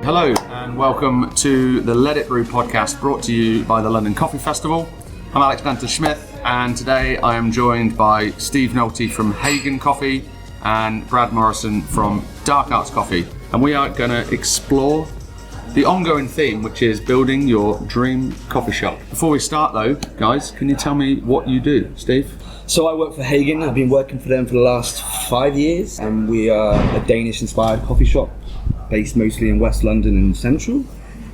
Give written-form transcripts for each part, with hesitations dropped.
Hello and welcome to the Let It Brew Podcast, brought to you by the London Coffee Festival. I'm Alex Dantes-Smith, and today I am joined by Steve Nulty from Hagen Coffee and Brad Morrison from Dark Arts Coffee. And we are going to explore the ongoing theme, which is building your dream coffee shop. Before we start though, guys, can you tell me what you do, Steve? So I work for Hagen. I've been working for them for the last 5 years, and we are a Danish-inspired coffee shop based mostly in West London and Central.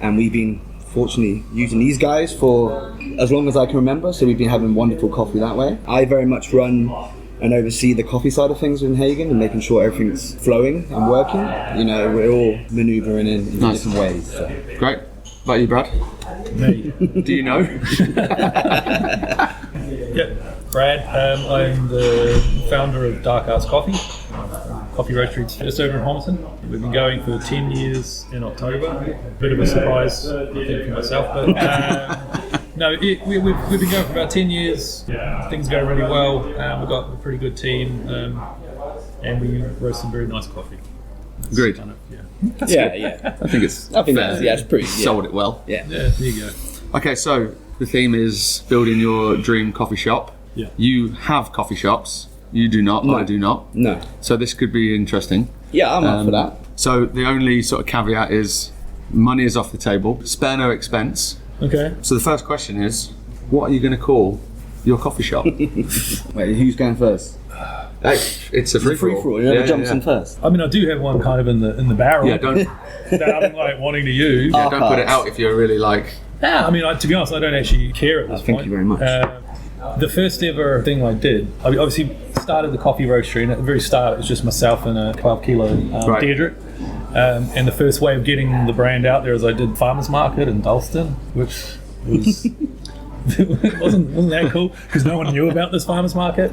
And we've been fortunately using these guys for as long as I can remember, so we've been having wonderful coffee that way. I very much run and oversee the coffee side of things in Hagen and making sure everything's flowing and working. You know, we're all manoeuvring in different ways. So. Great. What about you, Brad? Me. Do you know? Yep, Brad. I'm the founder of Dark Arts Coffee roastery just over in Homerton. We've been going for 10 years in October. Bit of a surprise, I think, for myself, but no, we've been going for about 10 years. Things go really well. We've got a pretty good team, and we roast some very nice coffee. Agreed. Kind of, Yeah. I think it's pretty. sold it well. Yeah. there you go. Okay, so the theme is building your dream coffee shop. Yeah. You have coffee shops. You do not. No. I do not. No. So this could be interesting. Yeah, I'm up for that. So the only sort of caveat is money is off the table. Spare no expense. Okay. So the first question is, what are you going to call your coffee shop? Wait, who's going first? Hey, it's a free for all. Whoever jumps in first. I mean, I do have one kind of in the barrel. Yeah, don't that I'm like wanting to use. don't put it out if you're really like. Yeah, I mean, to be honest, I don't actually care at this point. Thank you very much. The first ever thing I did, I obviously started the coffee roastery, and at the very start it was just myself and a 12 kilo Deirdre. And the first way of getting the brand out there is I did farmers market in Dalston, which was wasn't that cool because no one knew about this farmers market.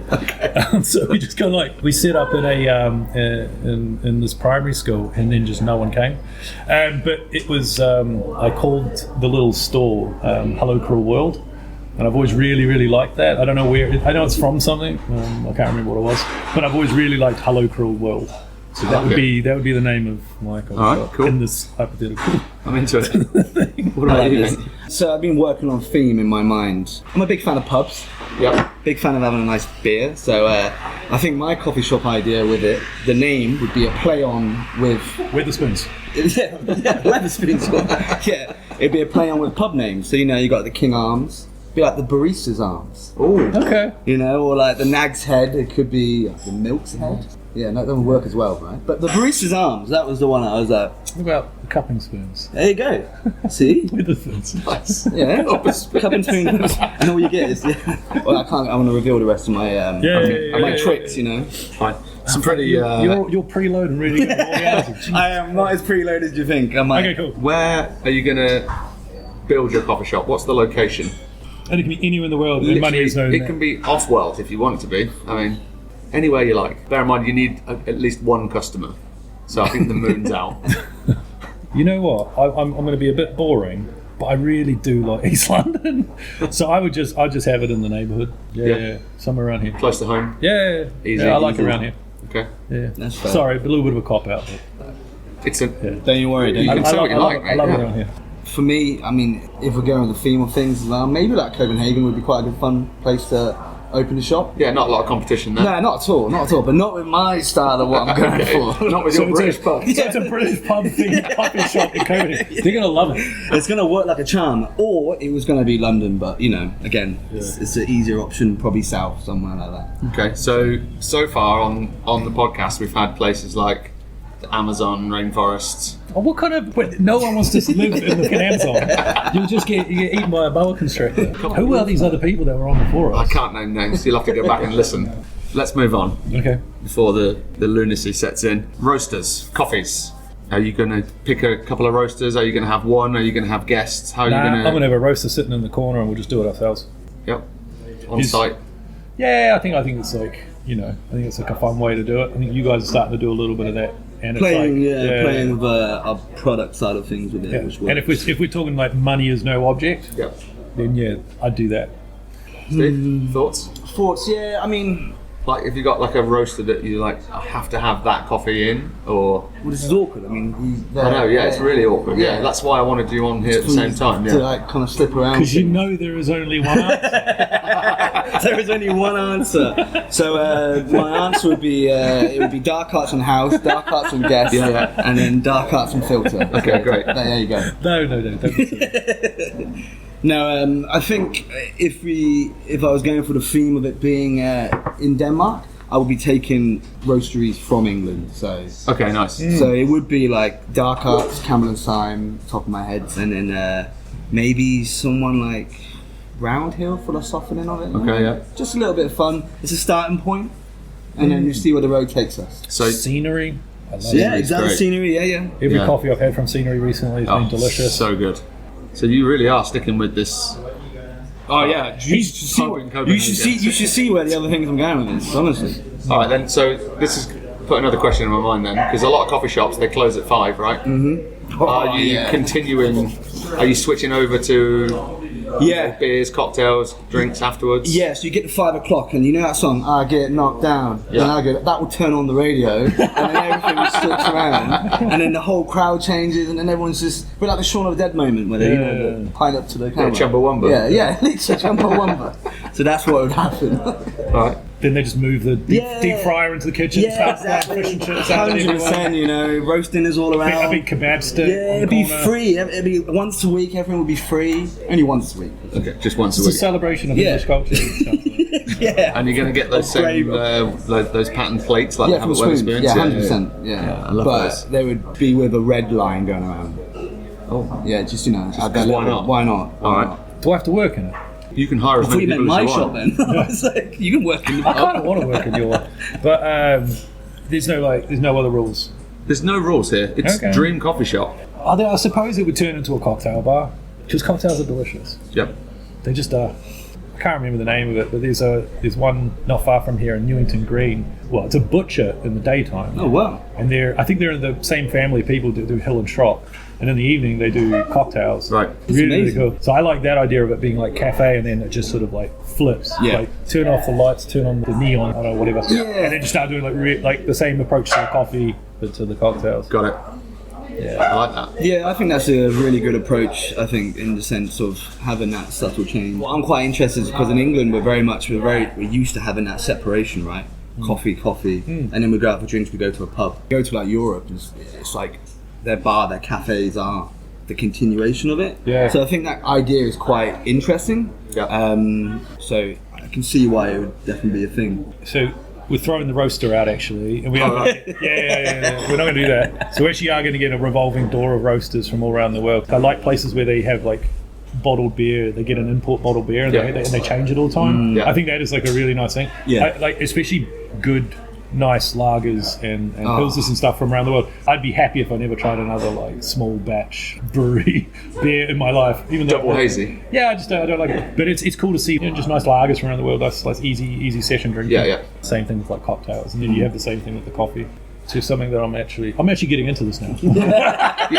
So we just kind of we set up in in this primary school, and then just no one came. But it was I called the little store Hello Cruel World. And I've always really, really liked that. I don't know where, I know it's from something, I can't remember what it was, but I've always really liked Hello Cruel World. So that would be the name of my coffee shop cool. in this hypothetical. I'm into it. What about you? So I've been working on theme in my mind. I'm a big fan of pubs. Yep. Big fan of having a nice beer. So I think my coffee shop idea with it, the name would be a play on with... Wetherspoons. yeah, Wetherspoons. Yeah, it'd be a play on with pub names. So, you know, you got the King Arms. Be like the Barista's Arms. Oh, okay. You know, or like the Nag's Head. It could be the Milk's Head. Yeah, that doesn't work as well, right? But the Barista's Arms, that was the one I was like... What about the cupping spoons? There you go. See? Wetherspoons. nice. Yeah. Cup and spoon. And all you get is... Yeah. Well, I want to reveal the rest of my my tricks, you know. Fine. Some pretty... You're preloaded and really good at all the I am not as preloaded as you think. I'm like, Okay, cool. Where are you going to build your coffee shop? What's the location? And it can be anywhere in the world, and money is known. It can be off-world if you want it to be. I mean, anywhere you like. Bear in mind, you need at least one customer. So I think the moon's out. You know what? I'm going to be a bit boring, but I really do like East London. So I'd just have it in the neighbourhood. Yeah, somewhere around here. Close to home. Yeah, Easy, I like easy. it around here. Okay. Yeah, That's fair. sorry, a little bit of a cop out. It's a... Don't you worry, don't You you? can say what you like, I love mate. it around here. For me, I mean, if we're going with the theme of things, maybe like Copenhagen would be quite a good fun place to open a shop. Yeah, not a lot of competition there. No, not at all, but not with my style of what I'm going for. Not with your British pub. So it's a British pub thing, coffee shop in Copenhagen. They're going to love it. It's going to work like a charm. Or it was going to be London, but, you know, again, it's an easier option, probably south, somewhere like that. Okay, so far on the podcast, we've had places like the Amazon rainforests. Oh, what kind of... Wait, no one wants to live in the Amazon. You'll just get eaten by a boa constrictor. Who are these other people that were on before I us? can't name names, you'll have to go back and listen. Let's move on Okay. before the lunacy sets in. Roasters, coffees. Are you going to pick a couple of roasters? Are you going to have one? Are you going to have guests? How are you going to... I'm going to have a roaster sitting in the corner and we'll just do it ourselves. Yep. On site. Yeah, I think it's like, you know, I think it's like a fun way to do it. I think you guys are starting to do a little bit of that. And it's Playing like, with our product side of things with it, yeah. which And if we're talking like money is no object, Yep. then yeah, I'd do that. Steve, thoughts? Thoughts, yeah, I mean, Like, if you got like a roaster that you like, I have to have that coffee in, or Well, this is awkward. I mean, I know, yeah, it's really awkward. Yeah, that's why I wanted you on here at the same time. To like kind of slip around. Because you know there is only one answer. There is only one answer. So my answer would be it would be dark arts on house, dark arts on guest, and then dark arts on filter. Okay, great. There you go. No, don't do it. No, I think if I was going for the theme of it being in Denmark, I would be taking roasteries from England. So Okay, nice. so it would be like Dark Arts, Camel and Syme, top of my head, and then maybe someone like Round Hill for the softening of it. Okay, yeah. Just a little bit of fun. It's a starting point, and then you see where the road takes us. So Scenery. I love Yeah, it. exactly. great. Scenery. Yeah. Every Yeah. coffee I've had from Scenery recently has been delicious. So good. So you really are sticking with this. Oh yeah. You should see. Pub in Copenhagen. You should see where the other things I'm going with this. Honestly. All right, then. So this is put another question in my mind then, because a lot of coffee shops they close at 5, right? Mm-hmm. Are you continuing? Are you switching over to beers, cocktails, drinks afterwards? Yeah, so you get to 5 o'clock and you know that song, I Get Knocked Down. Yeah. And I go, that will turn on the radio and then everything slips around and then the whole crowd changes and then everyone's just a bit like the Shaun of the Dead moment where they pile up to the camera. Chumbawamba. Yeah, literally Chumbawamba. So that's what would happen. All right. Then they just move the deep fryer into the kitchen, start frying fish and chips out everywhere. 100%, you know, roast dinners all around. A big kebab stick. Yeah, it'd be free. It'd be once a week, everything would be free. Only once a week. Okay, just once a It's a week. celebration of English culture and stuff. Yeah. And you're going to get those same those patterned plates like Yeah, the from Hamlet spoons. Wetherspoons? 100%. Yeah. I love but those. they would be with a red line going around. Oh, Yeah, just, you know. add that why little- not? Why not? All right. not? Do I have to work in it? you can hire as I thought many you meant people my as you shop want. then. I was like, you can work in the I kind of want to work in your one, but there's no other rules. There's no rules here. It's Okay. Dream Coffee Shop. I suppose it would turn into a cocktail bar because cocktails are delicious. Yep. They just are. I can't remember the name of it, but there's one not far from here in Newington Green. Well, it's a butcher in the daytime. Oh, wow. And I think they're in the same family of people that do Hill and Schrock. And in the evening they do cocktails. Right. Really, really amazing. cool. So I like that idea of it being like cafe and then it just sort of like flips. Yeah. Like turn off the lights, turn on the neon, I don't know, whatever. Yeah. And then just start doing like the same approach to the coffee but to the cocktails. Got it. Yeah. I like that. Yeah, I think that's a really good approach, I think, in the sense of having that subtle change. What I'm quite interested is because in England we're used to having that separation, right? Coffee, and then we go out for drinks, we go to a pub. Go to like Europe, it's like their bar, their cafes are the continuation of it. Yeah. So I think that idea is quite interesting. Yeah. So I can see why it would definitely be a thing. So we're throwing the roaster out actually, and we are. Yeah. We're not going to do that. So we actually are going to get a revolving door of roasters from all around the world. I like places where they have like bottled beer. They get an import bottled beer and, they change it all the time. Yeah. I think that is like a really nice thing. Yeah. Like especially good, nice lagers and pilsners and stuff from around the world. I'd be happy if I never tried another like small batch brewery beer in my life. Even though Double hazy. Yeah, I don't like it. But it's cool to see just nice lagers from around the world. That's easy session drinking. Yeah. Same thing with like cocktails, and then you have the same thing with the coffee. So something that I'm actually getting into this now.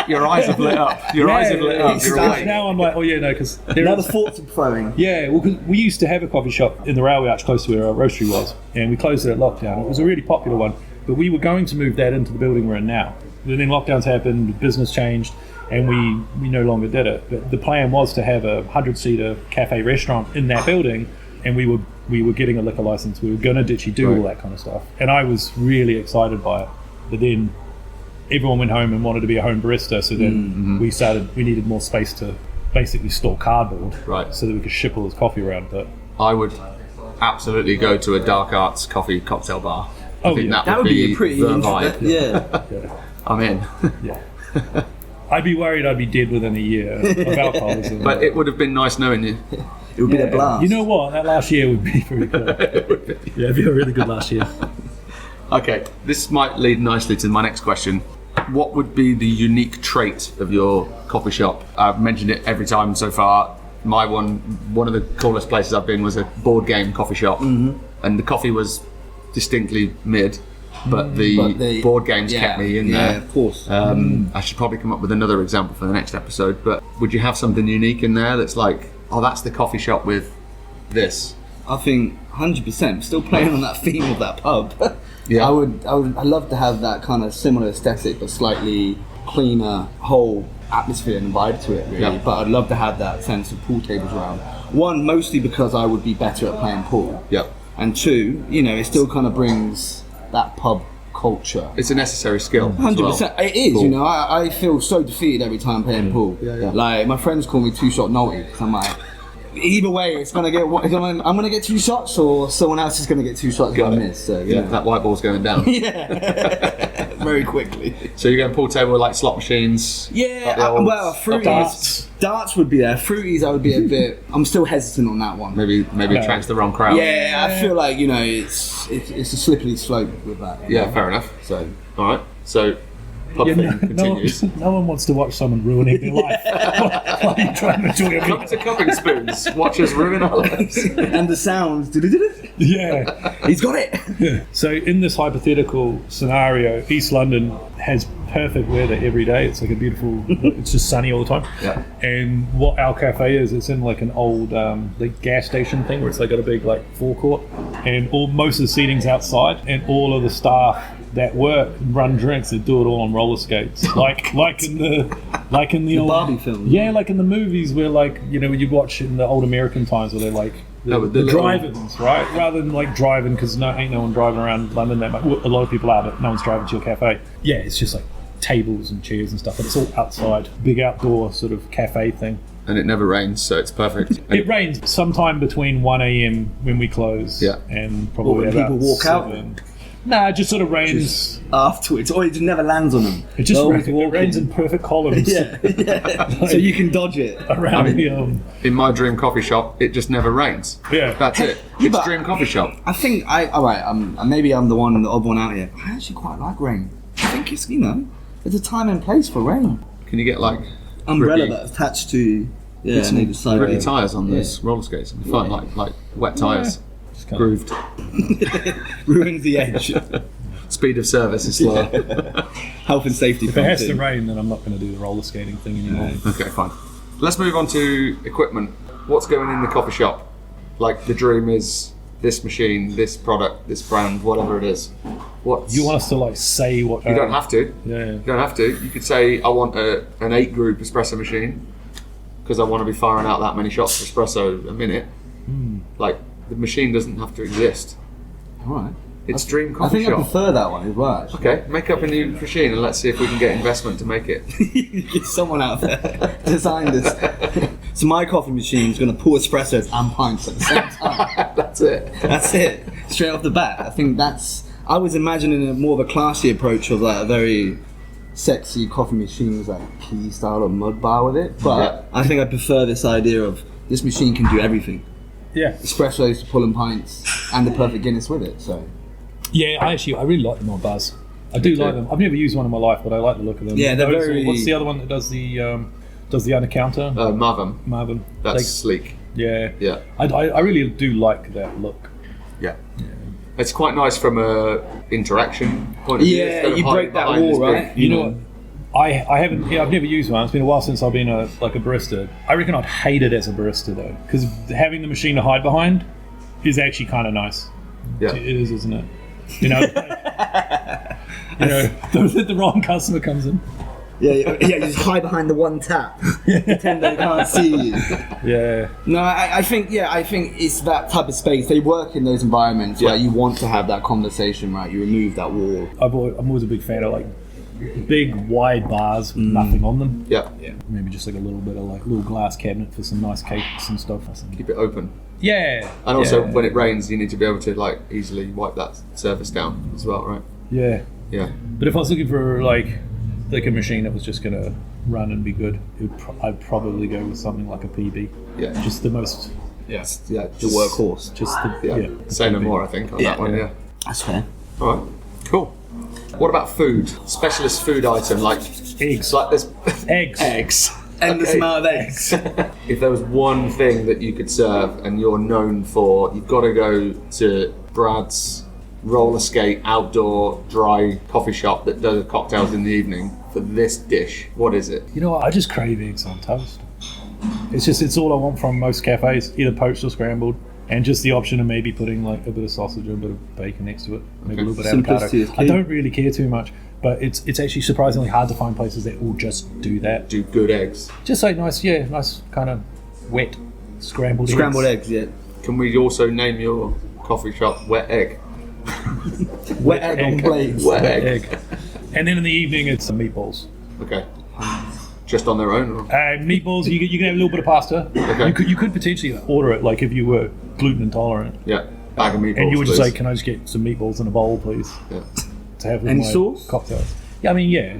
Your eyes have lit up. Your eyes have lit up. You're awake. Now I'm like, because Now the thoughts are flowing. yeah, well, because we used to have a coffee shop in the railway arch close to where our roastery was, and we closed it at lockdown. It was a really popular one, but we were going to move that into the building we're in now. But then lockdowns happened, business changed, and we no longer did it. But the plan was to have a 100-seater cafe restaurant in that building, and we were getting a liquor license. We were going to do all that kind of stuff, and I was really excited by it. But then everyone went home and wanted to be a home barista, so then we needed more space to basically store cardboard, Right. so that we could ship all this coffee around. But I would absolutely go to a dark arts coffee cocktail bar. I think yeah. that would be a pretty the interesting. vibe. Yeah. I'm in. yeah, I'd be worried I'd be dead within a year of alcoholism. But it would have been nice knowing you. It would be a blast. You know what? That last year would be pretty cool. Yeah, it'd be a really good last year. Okay, this might lead nicely to my next question. What would be the unique trait of your coffee shop? I've mentioned it every time so far. My one of the coolest places I've been was a board game coffee shop, and the coffee was distinctly mid, but the board games kept me in there. Yeah, of course. I should probably come up with another example for the next episode, but would you have something unique in there that's like, oh, that's the coffee shop with this? I think 100%. Still playing on that theme of that pub. Yeah. I'd love to have that kind of similar aesthetic, but slightly cleaner whole atmosphere and vibe to it, really. Yeah. But I'd love to have that sense of pool tables around. One, mostly because I would be better at playing pool. Yeah. And two, it still kind of brings that pub culture. It's a necessary skill. 100%. It is, Cool. I feel so defeated every time playing pool. Yeah. Like, my friends call me two-shot Nulty, because I'm like, either way, I'm gonna get 2 shots, or someone else is gonna get 2 shots and I miss. So, Yeah, that white ball's going down. Yeah, very quickly. So you're going pool table with like slot machines? Yeah, like the old fruities. Darts would be there. Fruities, I would be a bit. I'm still hesitant on that one. Maybe it attracts the wrong crowd. Yeah, I feel like it's a slippery slope with that. Yeah, fair enough. So, all right. So pub thing continues. No one wants to watch someone ruining their life while you're trying to enjoy a Come meal. to Cupping Spoons. Watch us ruin our lives. and the sounds. Yeah. He's got it. So in this hypothetical scenario, East London has perfect weather every day. It's like a beautiful, it's just sunny all the time. Yeah. And what our cafe is, it's in like an old like gas station thing where it's like got a big like forecourt, and most of the seating's outside, and all of the staff that work and run drinks, they do it all on roller skates, like in the old Barbie film. Yeah, like in the movies where you watch in the old American times where they're like the drive-ins, right? Rather than like driving, because ain't no one driving around London that much. Well, a lot of people are, but no one's driving to your cafe. Yeah, it's just like tables and chairs and stuff, but it's all outside, big outdoor sort of cafe thing. And it never rains, so it's perfect. It rains sometime between 1 a.m. when we close, Yeah. and probably when about people walk out. 7. Nah, it just sort of rains. Afterwards, or it just never lands on them. It just They're rains, always it rains in perfect columns. Yeah. So you can dodge it. Around the In my dream coffee shop, it just never rains. Yeah. That's it. Yeah, It's but- dream coffee shop. I think maybe I'm the odd one out here. I actually quite like rain. I think it's there's a time and place for rain. Can you get like Umbrella grippy- that's attached to some either side. grippy tyres on those roller skates? It'd be fun, like wet tyres, Just kind of- grooved. Ruins the edge. Speed of service is slower. Health and safety. If it has to rain, then I'm not going to do the roller skating thing anymore. Okay, fine. Let's move on to equipment. What's going in the coffee shop? Like the dream is this machine, this product, this brand, whatever it is. What's You want us to like say what? You don't have to. Yeah. You don't have to. You could say I want an 8-group espresso machine because I want to be firing out that many shots of espresso a minute. Like the machine doesn't have to exist. All right. It's dream I coffee think I shop. prefer that one as well. Actually. Okay, make up a new machine and let's see if we can get investment to make it. Get someone out there designed this. So my coffee machine is going to pour espressos and pints at the same time. That's it. That's it. Straight off the bat. I think I was imagining a more of a classy approach of like a very sexy coffee machine with like key style or mud bar with it. But Yeah. I think I prefer this idea of this machine can do everything. Yeah. Espressos to pulling pints and the perfect Guinness with it. So Yeah, I really like the mod bars. I do like them. I've never used one in my life, but I like the look of them. Yeah, they're Those- very- What's the other one that does the under counter? Marvin. Marvin. That's Like, sleek. yeah. Yeah. I really do like that look. Yeah. It's quite nice from a interaction point of view. yeah, Instead of you hiding break that behind wall, this big- right? You know what? I haven't. Yeah, I've never used one. It's been a while since I've been a barista. I reckon I'd hate it as a barista though, because having the machine to hide behind is actually kind of nice. Yeah. It is, isn't it? You know, the wrong customer comes in. Yeah, you just hide behind the one tap. Pretend they can't see you. Yeah. No, I think it's that type of space. They work in those environments where you want to have that conversation, right? You remove that wall. I'm always a big fan of like big wide bars with nothing on them. Yeah. Maybe just like a little bit of like little glass cabinet for some nice cakes and stuff. Keep it open. Yeah. And also, yeah. when it rains, you need to be able to like easily wipe that surface down as well, right? Yeah. Yeah. But if I was looking for like a machine that was just gonna run and be good, I'd probably go with something like a PB. Yeah. Just the most. Yeah. The workhorse. Just the the Say no PB. more, I think, on that one. Yeah. That's fair. All right. Cool. What about food? Specialist food item like Eggs. like this. Eggs. Eggs. Endless Okay. amount of eggs. If there was one thing that you could serve and you're known for, you've got to go to Brad's roller skate outdoor dry coffee shop that does cocktails in the evening for this dish. What is it? You know what? I just crave eggs on toast. It's all I want from most cafes, either poached or scrambled. And just the option of maybe putting like a bit of sausage or a bit of bacon next to it, maybe a little bit of Simplicity avocado. is key. I don't really care too much, but it's actually surprisingly hard to find places that will just do that. Do good eggs. Just like nice kind of wet scrambled Scrambled eggs, yeah. Can we also name your coffee shop Wet Egg? Wet egg on plates. Wet Egg. And then in the evening, it's some meatballs. Okay. Just on their own? Or? Meatballs, you can have a little bit of pasta. Okay. You could potentially order it like if you were gluten intolerant. Yeah. Bag of meatballs. And you would just please. say, can I just get some meatballs in a bowl, please? Yeah. To have with Any my sauce? cocktails. Yeah, I mean, yeah.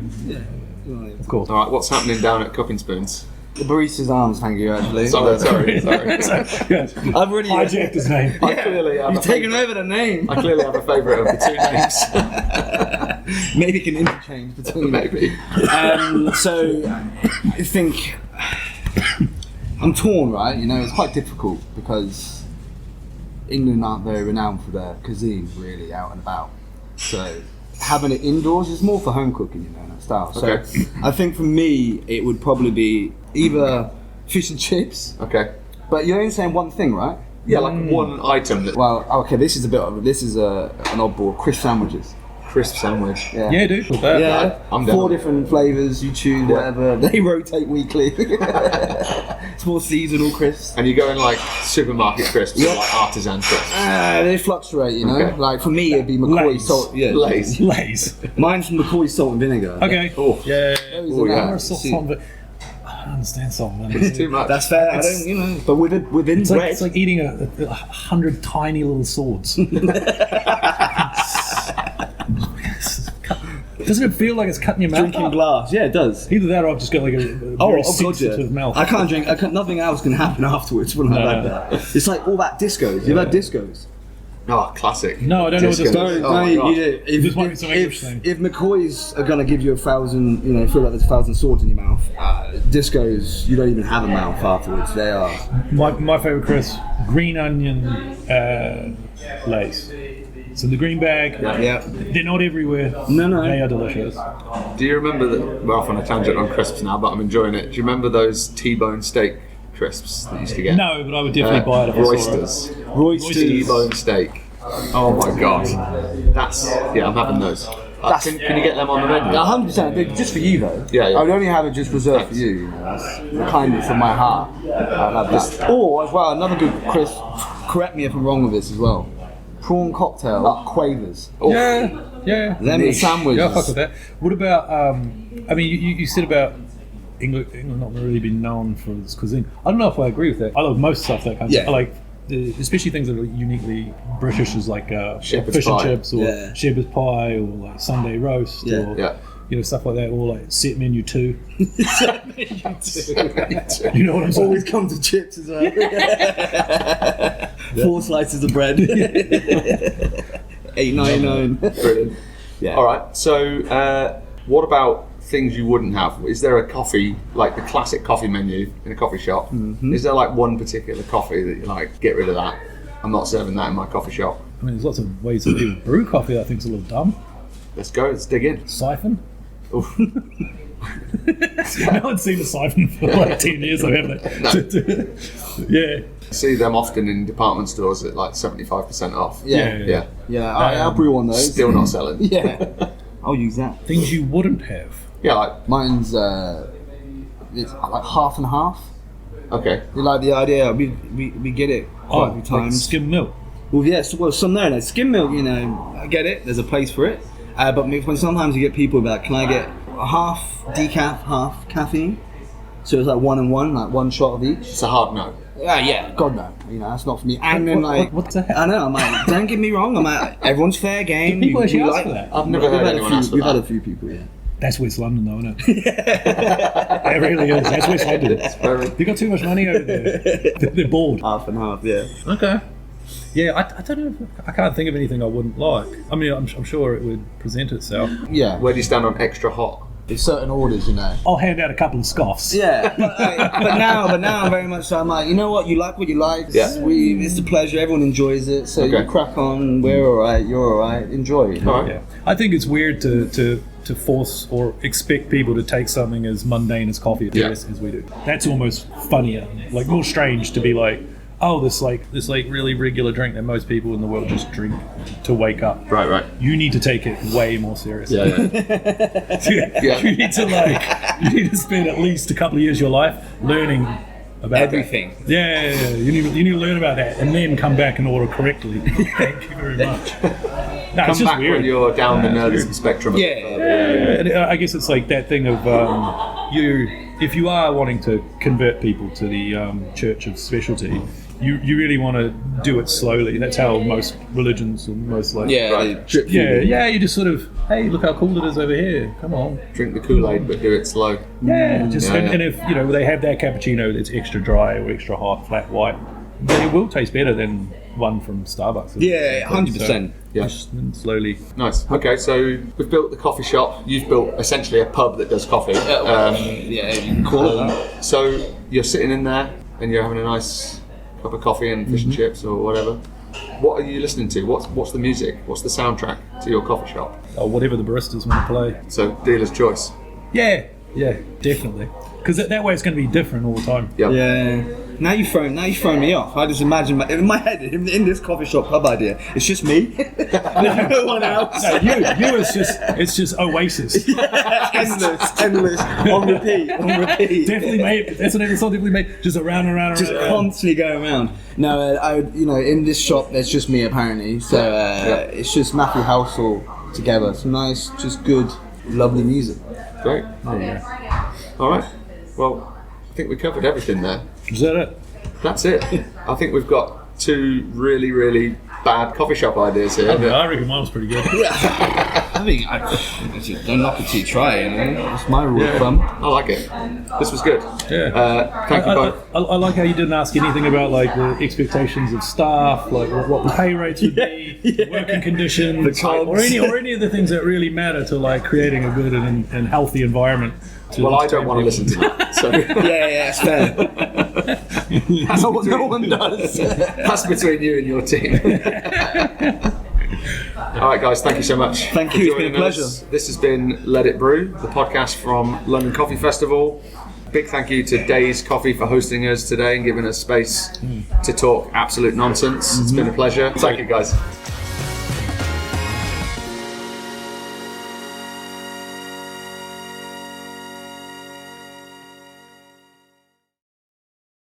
Of course. All right, what's happening down at Cooking Spoons? The barista's arms, thank you, actually. Sorry. Yeah. I've already Hijacked his name. I clearly have You've taken over the name. I clearly have a favourite of the two names. Maybe you can interchange between them. Maybe. So, I think I'm torn, right? You know, it's quite difficult because England aren't very renowned for their cuisine, really, out and about. So, having it indoors is more for home cooking, you know, that style. So, Okay. I think for me, it would probably be either fish and chips, Okay. but you're only saying one thing, right? Yeah, like one item that Well, okay, this is an oddball. Crisp sandwiches. crisp sandwich. Yeah, dude. With that. Yeah, I'm down. 4 different flavours, you choose whatever. They rotate weekly. It's more seasonal crisps. And you go in like supermarket crisps or like artisan crisps. They fluctuate, you know. Okay. Like for me, it'd be McCoy Lay's. salt. Yeah, Lays. Lays. Mine's McCoy salt and vinegar. Okay. Oh. Yeah. Oh, yeah. I don't understand something. It's too much. That's fair. I don't, you know. But within It's bread, like eating 100 tiny little swords. Doesn't it feel like it's cutting your mouth drinking up? glass. Yeah, it does. Either that or I've just got like a very God, sensitive yeah. mouth. I can't drink. Nothing else can happen afterwards when I like that. It's like all that discos. You've had discos. Oh, classic. No, I don't know what this Disco. is. Oh my God. This might be some English thing. If McCoys are gonna give you 1,000, you know, feel like there's 1,000 swords in your mouth, discos, you don't even have a mouth afterwards. They are. My favourite crisp, green onion Lays. It's in the green bag. Yeah. They're not everywhere. No. They are delicious. Do you remember that? We're off on a tangent on crisps now, but I'm enjoying it. Do you remember those T-bone steak crisps that you used to get? No, but I would definitely buy it if I saw it. Roysters. T-bone steak. Oh my god. I'm having those. Can you get them on the menu? 100%. Just for you though. Yeah. I would only have it just reserved for you. You know, that's the kindness of my heart. I love that. Or as well, another good crisp. Correct me if I'm wrong with this as well. Prawn cocktail, quavers. Oh. Yeah. Them and sandwiches. Yeah, I'll fuck with that. What about, I mean, you said about England not really being known for its cuisine. I don't know if I agree with that. I love most stuff that kind of Yeah. I like, especially things that are uniquely British, as like Shepherd's fish pie. and chips or Yeah. shepherd's pie or like Sunday roast or you know, stuff like that, or like set menu 2. You know what I'm saying? Always comes with chips as well. 4 slices of bread. $8.99. Brilliant. Yeah. All right. So, what about things you wouldn't have? Is there a coffee, like the classic coffee menu in a coffee shop? Mm-hmm. Is there like one particular coffee that you like? Get rid of that. I'm not serving that in my coffee shop. I mean, there's lots of ways that people brew coffee that I think is a little dumb. Let's go. Let's dig in. Siphon. Oof. No one's seen a siphon for like 10 years, though, have they? Yeah. See them often in department stores at like 75% off. Yeah. I'll brew on those. Still not selling. Yeah. I'll use that. Things you wouldn't have. Yeah, like Mine's it's like half and half. okay. We like the idea. We get it quite a few Like times. skim milk. Well, yes. Well, some no. Skim milk. You know, I get it. There's a place for it. But when sometimes you get people that, can I get half decaf, half caffeine? So it's like 1 and 1, like 1 shot of each. It's a hard no. Yeah. God no. You know, that's not for me. And then like, What's that? I know. I'm like, don't get me wrong. I'm like, everyone's fair game. Do people actually You ask for that? I've never heard anyone ask for We've that. had a few people. Yeah. That's West London, though, isn't it? It really is. That's West London. They've got too much money over there. They're bored. Half and half. Yeah. Okay. Yeah, I don't know. I can't think of anything I wouldn't like. I mean, I'm sure it would present itself. Yeah. Where do you stand on extra hot? There's certain orders, you know. I'll hand out a couple of scoffs. Yeah, but now I'm very much so. I'm like, you know what you like. Yeah. It's a pleasure. Everyone enjoys it, so Okay. you crack on. We're all right. You're all right. Enjoy it. All right. Yeah. I think it's weird to force or expect people to take something as mundane as coffee Yeah. as we do. That's almost funnier, like more strange to be like, this really regular drink that most people in the world just drink to wake up. Right. You need to take it way more seriously. Yeah. You need to spend at least a couple of years of your life learning about Everything. that. Yeah. You need to learn about that and then come back and order correctly. Thank you very much. No, Come back when you're down the nerdism spectrum. Yeah. And I guess it's like that thing of if you are wanting to convert people to the Church of Specialty, you really want to do it slowly. That's how most religions and most like drip you just sort of, hey, look how cool it is over here. Come on, Drink the Kool-Aid, but do it slow. and if they have that cappuccino that's extra dry or extra hot, flat white, then it will taste better than one from Starbucks. Yeah, 100%. Yeah. And slowly. Nice. Okay, so we've built the coffee shop. You've built essentially a pub that does coffee. You can call it that. So you're sitting in there and you're having a nice cup of coffee and fish and chips or whatever. What are you listening to? What's the music? What's the soundtrack to your coffee shop? Or whatever the baristas want to play. So dealer's choice. Yeah, definitely. Because that way it's going to be different all the time. Yep. Yeah. Now you've thrown me off. I just imagine in my head, in this coffee shop pub idea, it's just me. There's no one else. No, you it's just Oasis. endless, on repeat. Definitely, mate. That's what it's all definitely made. Just around and around. Just constantly going around. No, I would, in this shop, there's just me apparently. So it's just Matthew Housel together. Some nice, just good, lovely music. Great. Oh, yeah. All right. Well, I think we covered everything there. Is that it? That's it. I think we've got two really, really bad coffee shop ideas here. I reckon mine was pretty good. I think don't knock it till you try it. That's my rule of thumb. I like it. This was good. Yeah. Thank you both. I like how you didn't ask anything about like the expectations of staff, like what the pay rates would be, the working conditions, or any of the things that really matter to like creating a good and healthy environment. Well, I don't want to listen to that. So. Yeah, it's fair. no one does. That's between you and your team. All right, guys, thank you so much. Thank you, it's been a pleasure. This has been Let It Brew, the podcast from London Coffee Festival. Big thank you to Daze Coffee for hosting us today and giving us space to talk absolute nonsense. It's been a pleasure. Thank you, guys.